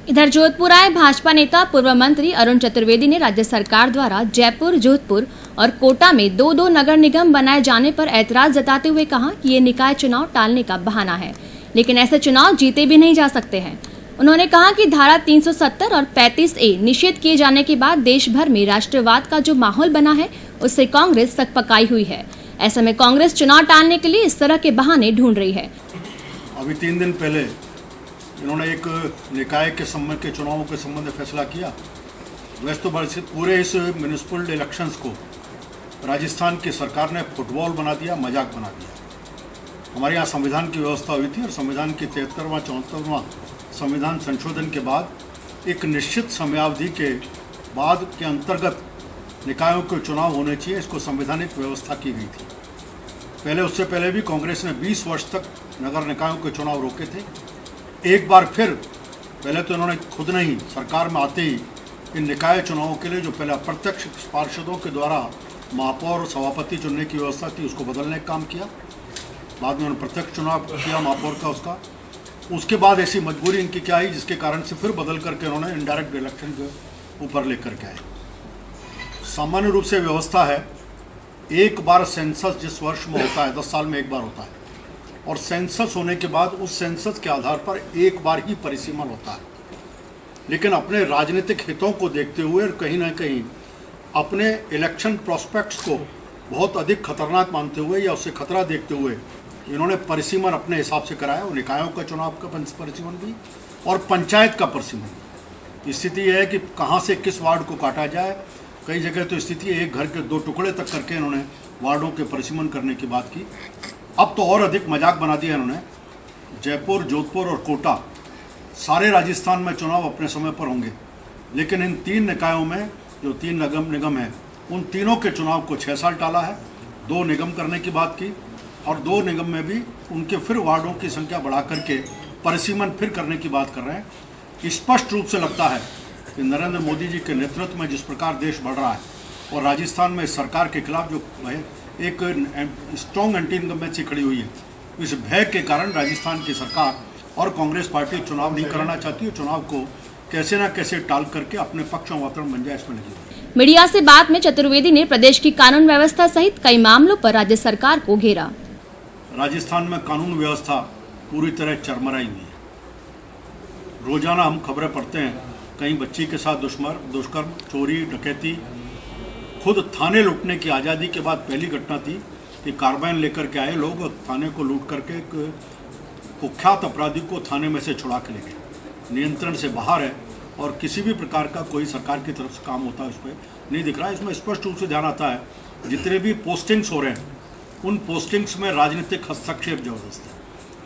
इधर जोधपुर आए भाजपा नेता पूर्व मंत्री अरुण चतुर्वेदी ने राज्य सरकार द्वारा जयपुर, जोधपुर और कोटा में दो दो नगर निगम बनाए जाने पर ऐतराज जताते हुए कहा कि ये निकाय चुनाव टालने का बहाना है, लेकिन ऐसे चुनाव जीते भी नहीं जा सकते हैं। उन्होंने कहा कि धारा 370 और 35A निषेध किए जाने के बाद देश भर में राष्ट्रवाद का जो माहौल बना है उससे कांग्रेस सकपकाई हुई है। ऐसे में कांग्रेस चुनाव टालने के लिए इस तरह के बहाने ढूंढ रही है। अभी 3 दिन पहले इन्होंने एक निकाय के संबंध के चुनावों के संबंध में फैसला किया। वैसे तो पूरे इस म्यूनिसिपल इलेक्शंस को राजस्थान की सरकार ने फुटबॉल बना दिया, मजाक बना दिया। हमारे यहाँ संविधान की व्यवस्था हुई थी और संविधान की 73वां 74वां संविधान संशोधन के बाद एक निश्चित समयावधि के बाद के अंतर्गत निकायों के चुनाव होने चाहिए, इसको संवैधानिक व्यवस्था की गई थी। पहले उससे पहले भी कांग्रेस ने 20 वर्ष तक नगर निकायों के चुनाव रोके थे। एक बार फिर पहले तो इन्होंने खुद नहीं, सरकार में आते ही इन निकाय चुनावों के लिए जो पहले अप्रत्यक्ष पार्षदों के द्वारा महापौर और सभापति चुनने की व्यवस्था थी उसको बदलने का काम किया। बाद में उन्होंने प्रत्यक्ष चुनाव किया महापौर का उसका। उसके बाद ऐसी मजबूरी इनकी क्या आई जिसके कारण से फिर बदल करके उन्होंने इनडायरेक्ट इलेक्शन के ऊपर लेकर के आए। सामान्य रूप से व्यवस्था है, एक बार सेंसस जिस वर्ष में होता है 10 साल में एक बार होता है, और सेंसस होने के बाद उस सेंसस के आधार पर एक बार ही परिसीमन होता है। लेकिन अपने राजनीतिक हितों को देखते हुए और कहीं ना कहीं अपने इलेक्शन प्रोस्पेक्ट्स को बहुत अधिक खतरनाक मानते हुए या उससे खतरा देखते हुए इन्होंने परिसीमन अपने हिसाब से कराया। और निकायों का चुनाव का परिसीमन भी और पंचायत का परिसीमन भी। स्थिति यह है कि कहाँ से किस वार्ड को काटा जाए। कई जगह तो स्थिति एक घर के 2 टुकड़े तक करके इन्होंने वार्डों के परिसीमन करने की बात की। अब तो और अधिक मजाक बना दिया इन्होंने। जयपुर, जोधपुर और कोटा सारे राजस्थान में चुनाव अपने समय पर होंगे, लेकिन इन 3 निकायों में जो 3 निगम हैं उन तीनों के चुनाव को 6 साल टाला है। 2 निगम करने की बात की और 2 निगम में भी उनके फिर वार्डों की संख्या बढ़ा करके परिसीमन फिर करने की बात कर रहे हैं। स्पष्ट रूप से लगता है कि नरेंद्र मोदी जी के नेतृत्व में जिस प्रकार देश बढ़ रहा है और राजस्थान में सरकार के खिलाफ जो एक स्ट्रॉन्ग एंटी इनकम्बेंसी खड़ी हुई है, इस भय के कारण राजस्थान की सरकार और कांग्रेस पार्टी चुनाव नहीं कराना चाहती है। चुनाव को कैसे ना कैसे टाल करके अपने पक्ष में वातावरण बन जाए, इसमें लगी। मीडिया से बात में चतुर्वेदी ने प्रदेश की कानून व्यवस्था सहित कई मामलों पर राज्य सरकार को घेरा। राजस्थान में कानून व्यवस्था पूरी तरह चरमराई हुई है। रोजाना हम खबरें पढ़ते हैं, कहीं बच्ची के साथ दुष्कर्म, चोरी, डकैती। खुद थाने लूटने की आज़ादी के बाद पहली घटना थी कि कार्बाइन लेकर के आए लोग थाने को लूट करके कुख्यात अपराधी को थाने में से छुड़ा के ले गए। नियंत्रण से बाहर है और किसी भी प्रकार का कोई सरकार की तरफ से काम होता है उस पर नहीं दिख रहा है। इसमें स्पष्ट रूप से ध्यान आता है जितने भी पोस्टिंग्स हो रहे हैं उन पोस्टिंग्स में राजनीतिक हस्तक्षेप जबरदस्त है,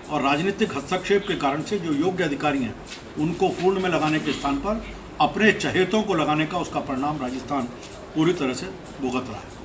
और राजनीतिक हस्तक्षेप के कारण से जो योग्य अधिकारी हैं उनको पूर्ण में लगाने के स्थान पर अपने चहेतों को लगाने का उसका परिणाम राजस्थान पूरी तरह से भुगत रहा है।